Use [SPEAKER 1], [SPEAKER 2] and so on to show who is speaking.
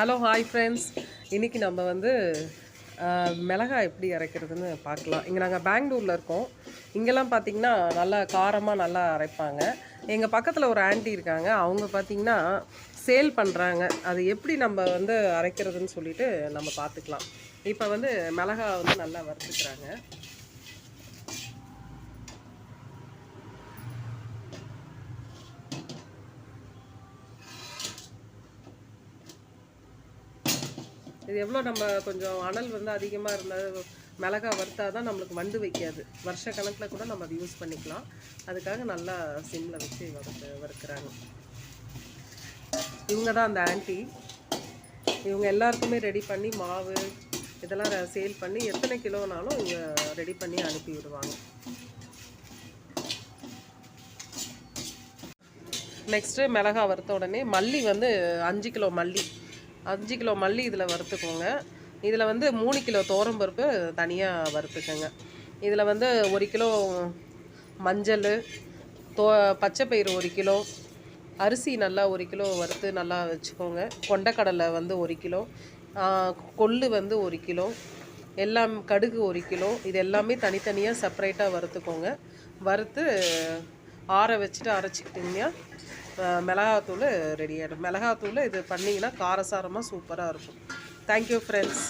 [SPEAKER 1] Hello hi friends. இன்றைக்கி நம்ம வந்து மிளகாய் எப்படி அரைக்கிறதுன்னு பார்க்கலாம். இங்கே நாங்கள் பெங்களூரில் இருக்கோம். இங்கெல்லாம் பார்த்திங்கன்னா நல்லா காரமாக நல்லா அரைப்பாங்க. எங்கள் பக்கத்தில் ஒரு ஆண்டி இருக்காங்க. அவங்க பார்த்திங்கன்னா சேல் பண்ணுறாங்க. அது எப்படி நம்ம வந்து அரைக்கிறதுன்னு சொல்லிட்டு நம்ம பார்த்துக்கலாம். இப்போ வந்து மிளகாய் வந்து நல்லா வறுத்துக்கிறாங்க. இது எவ்வளோ நம்ம கொஞ்சம் அனல் வந்து அதிகமாக இருந்தால் மிளகாய் வறுத்தா தான் நம்மளுக்கு வண்டு வைக்காது. வருஷ கணக்கில் கூட நம்ம அதை யூஸ் பண்ணிக்கலாம். அதுக்காக நல்லா சிம்மில் வச்சு வறுக்கிறாங்க. இவங்க தான் அந்த ஆண்டி. இவங்க எல்லாருக்குமே ரெடி பண்ணி மாவு இதெல்லாம் சேல் பண்ணி எத்தனை கிலோனாலும் இவங்க ரெடி பண்ணி அனுப்பி விடுவாங்க. நெக்ஸ்ட்டு மிளகாய் வறுத்த உடனே மல்லி வந்து 5 கிலோ மல்லி 5 கிலோ மல்லி இதில் வறுத்துக்கோங்க. இதில் வந்து 3 கிலோ துவரம்பருப்பு தனியாக வறுத்துக்கோங்க. இதில் வந்து 1 கிலோ மஞ்சள், பச்சைப்பயிறு 1 கிலோ, அரிசி நல்லா 1 கிலோ வறுத்து நல்லா வச்சுக்கோங்க. கொண்டக்கடலை வந்து 1 கிலோ, கொள்ளு வந்து 1 கிலோ, எல்லாம் கடுகு 1 கிலோ. இது எல்லாமே தனித்தனியாக செப்பரேட்டாக வறுத்துக்கோங்க. வறுத்து ஆற வச்சுட்டு அரைச்சிக்கிட்டிங்கன்னா மிளகாத்தூள் ரெடி ஆகிடும். மிளகாத்தூள் இது பண்ணிங்கன்னா காரசாரமாக சூப்பராக இருக்கும். Thank you friends.